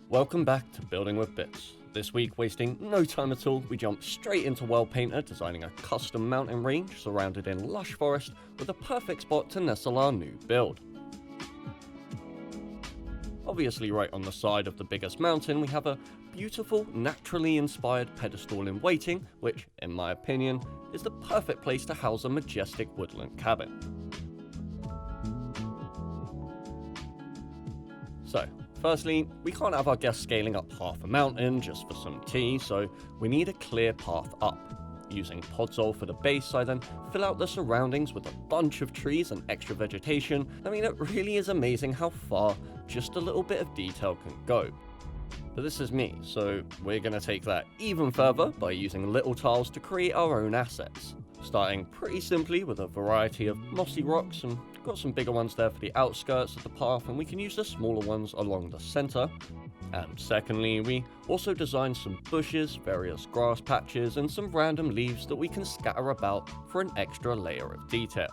Welcome back to Building with Bits. This week, wasting no time at all, we jump straight into World Painter, designing a custom mountain range surrounded in lush forest with a perfect spot to nestle our new build. Obviously, right on the side of the biggest mountain, we have a beautiful, naturally inspired pedestal in waiting, which, in my opinion, is the perfect place to house a majestic woodland cabin. So, firstly, we can't have our guests scaling up half a mountain just for some tea, so we need a clear path up. Using podzol for the base, I then fill out the surroundings with a bunch of trees and extra vegetation. I mean, it really is amazing how far just a little bit of detail can go. But this is me, so we're going to take that even further by using little tiles to create our own assets. Starting pretty simply with a variety of mossy rocks, and got some bigger ones there for the outskirts of the path, and we can use the smaller ones along the center. And secondly, we also designed some bushes, various grass patches, and some random leaves that we can scatter about for an extra layer of detail.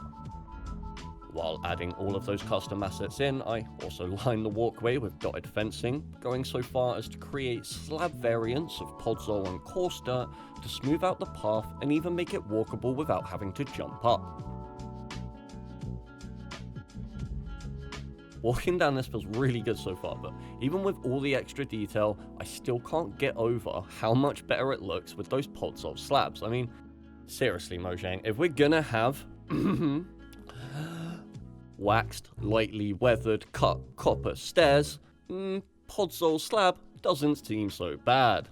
While adding all of those custom assets in, I also line the walkway with dotted fencing, going so far as to create slab variants of podzol and coarse dirt to smooth out the path and even make it walkable without having to jump up. Walking down this feels really good so far, but even with all the extra detail, I still can't get over how much better it looks with those podzol slabs. I mean, seriously, Mojang, if we're gonna have waxed, lightly weathered, cut copper stairs, podzol slab doesn't seem so bad.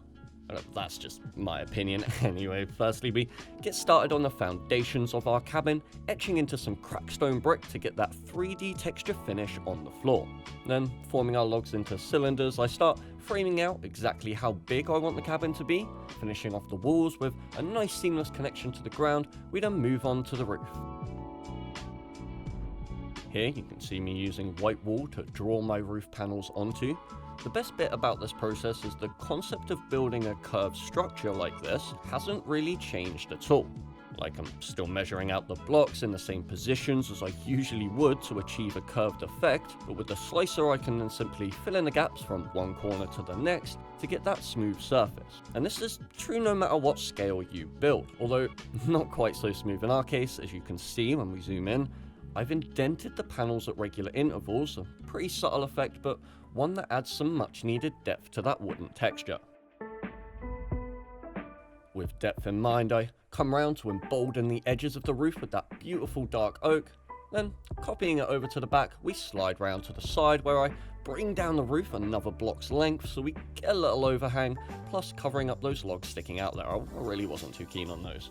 That's just my opinion anyway. Firstly, we get started on the foundations of our cabin, etching into some crackstone brick to get that 3D texture finish on the floor. Then, forming our logs into cylinders, I start framing out exactly how big I want the cabin to be, finishing off the walls with a nice seamless connection to the ground. We then move on to the roof. Here you can see me using white wool to draw my roof panels onto. The best bit about this process is the concept of building a curved structure like this hasn't really changed at all. Like, I'm still measuring out the blocks in the same positions as I usually would to achieve a curved effect, but with the slicer I can then simply fill in the gaps from one corner to the next to get that smooth surface. And this is true no matter what scale you build, although not quite so smooth in our case. As you can see when we zoom in, I've indented the panels at regular intervals, a pretty subtle effect, but one that adds some much needed depth to that wooden texture. With depth in mind, I come round to embolden the edges of the roof with that beautiful dark oak. Then, copying it over to the back, we slide round to the side where I bring down the roof another block's length so we get a little overhang, plus covering up those logs sticking out there. I really wasn't too keen on those.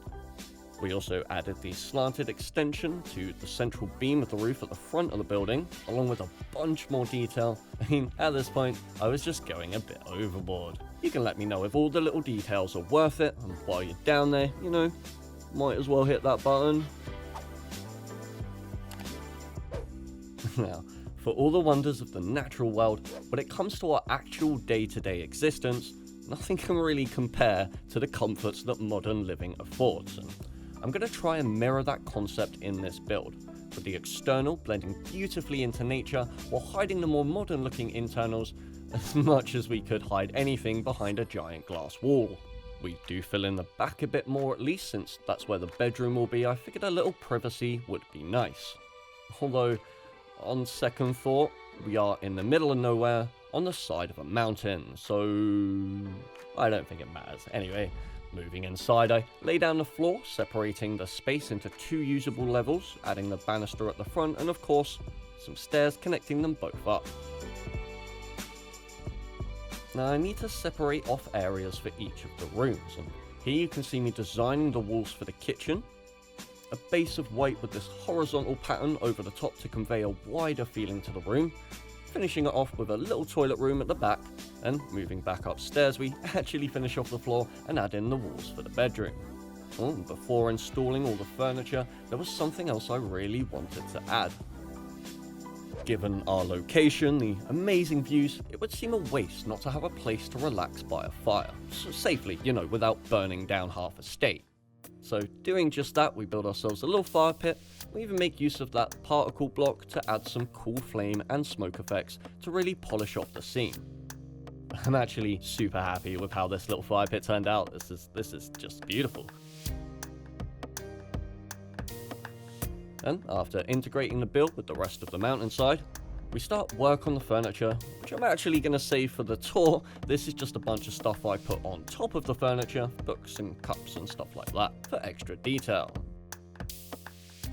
We also added the slanted extension to the central beam of the roof at the front of the building, along with a bunch more detail. I mean, at this point, I was just going a bit overboard. You can let me know if all the little details are worth it, and while you're down there, you know, might as well hit that button. Now, for all the wonders of the natural world, when it comes to our actual day-to-day existence, nothing can really compare to the comforts that modern living affords. And I'm going to try and mirror that concept in this build, with the external blending beautifully into nature while hiding the more modern looking internals as much as we could hide anything behind a giant glass wall. We do fill in the back a bit more, at least, since that's where the bedroom will be. I figured a little privacy would be nice. Although, on second thought, we are in the middle of nowhere on the side of a mountain, so I don't think it matters. Anyway, moving inside, I lay down the floor, separating the space into two usable levels, adding the banister at the front, and of course, some stairs connecting them both up. Now I need to separate off areas for each of the rooms, and here you can see me designing the walls for the kitchen. A base of white with this horizontal pattern over the top to convey a wider feeling to the room, finishing it off with a little toilet room at the back, and moving back upstairs we actually finish off the floor and add in the walls for the bedroom. Before installing all the furniture, there was something else I really wanted to add. Given our location, the amazing views, it would seem a waste not to have a place to relax by a fire, safely, you know, without burning down half a state. So doing just that, we build ourselves a little fire pit. We even make use of that particle block to add some cool flame and smoke effects to really polish off the scene. I'm actually super happy with how this little fire pit turned out. This is just beautiful. And after integrating the build with the rest of the mountainside, we start work on the furniture, which I'm actually going to save for the tour. This is just a bunch of stuff I put on top of the furniture, books and cups and stuff like that, for extra detail.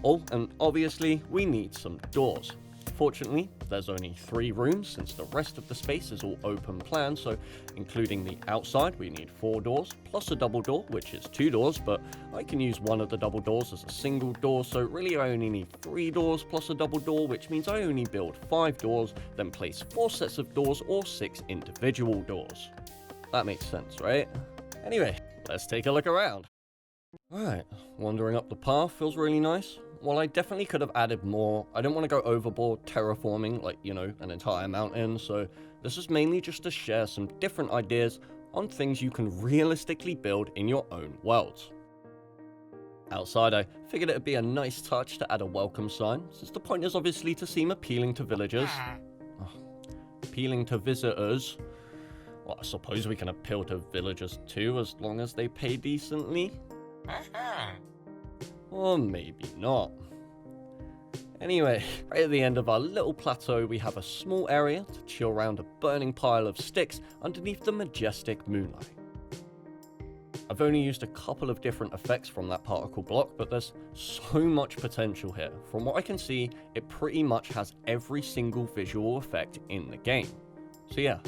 Oh, and obviously we need some doors. Fortunately, there's only 3 rooms since the rest of the space is all open plan, so including the outside we need 4 doors, plus a double door, which is 2 doors, but I can use one of the double doors as a single door, so really I only need 3 doors plus a double door, which means I only build 5 doors, then place 4 sets of doors or 6 individual doors. That makes sense, right? Anyway, let's take a look around. Alright, wandering up the path feels really nice. While I definitely could have added more, I don't want to go overboard terraforming, like, you know, an entire mountain, so this is mainly just to share some different ideas on things you can realistically build in your own worlds. Outside, I figured it would be a nice touch to add a welcome sign, since the point is obviously to seem appealing to villagers. Appealing to visitors. Well, I suppose we can appeal to villagers too, as long as they pay decently. Or maybe not. Anyway, right at the end of our little plateau, we have a small area to chill around a burning pile of sticks underneath the majestic moonlight. I've only used a couple of different effects from that particle block, but there's so much potential here. From what I can see, it pretty much has every single visual effect in the game. So yeah,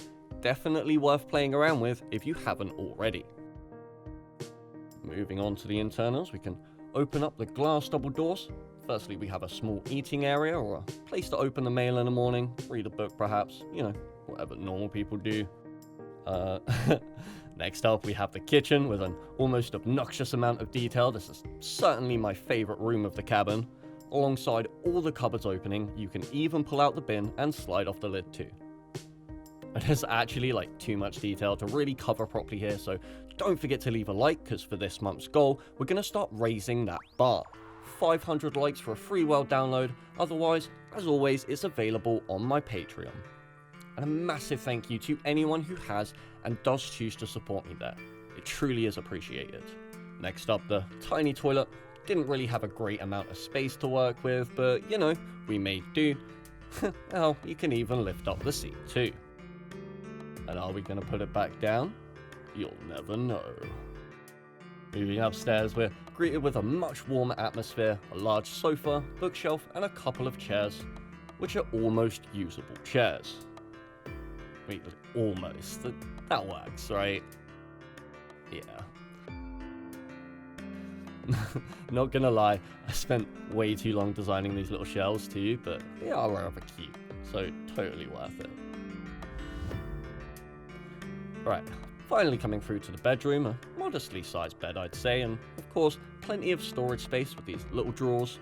definitely worth playing around with if you haven't already. Moving on to the internals, we can open up the glass double doors. Firstly, we have a small eating area or a place to open the mail in the morning, read a book perhaps, you know, whatever normal people do. Next up, we have the kitchen with an almost obnoxious amount of detail. This is certainly my favorite room of the cabin. Alongside all the cupboards opening, you can even pull out the bin and slide off the lid too. And there's actually like too much detail to really cover properly here, so don't forget to leave a like, because for this month's goal, we're going to start raising that bar. 500 likes for a free world download, otherwise, as always, it's available on my Patreon. And a massive thank you to anyone who has and does choose to support me there. It truly is appreciated. Next up, the tiny toilet. Didn't really have a great amount of space to work with, but you know, we made do. Well, you can even lift up the seat too. And are we going to put it back down? You'll never know. Moving upstairs, we're greeted with a much warmer atmosphere, a large sofa, bookshelf, and a couple of chairs, which are almost usable chairs. Wait, almost. That works, right? Yeah. Not gonna lie, I spent way too long designing these little shelves too, but they are rather cute, so totally worth it. Right, finally coming through to the bedroom, a modestly sized bed I'd say, and of course plenty of storage space with these little drawers.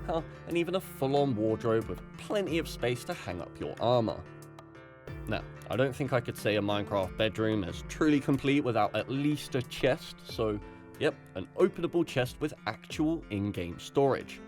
Hell, and even a full-on wardrobe with plenty of space to hang up your armor. Now, I don't think I could say a Minecraft bedroom is truly complete without at least a chest, so yep, an openable chest with actual in-game storage.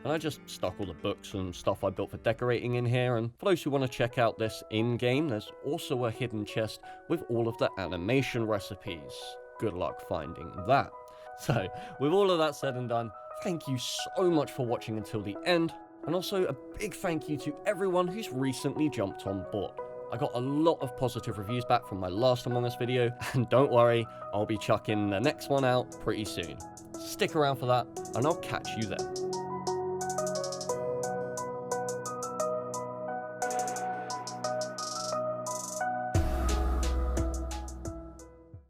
And I just stuck all the books and stuff I built for decorating in here, and for those who want to check out this in-game, there's also a hidden chest with all of the animation recipes. Good luck finding that. So, with all of that said and done, thank you so much for watching until the end, and also a big thank you to everyone who's recently jumped on board. I got a lot of positive reviews back from my last Among Us video, and don't worry, I'll be chucking the next one out pretty soon. Stick around for that, and I'll catch you then.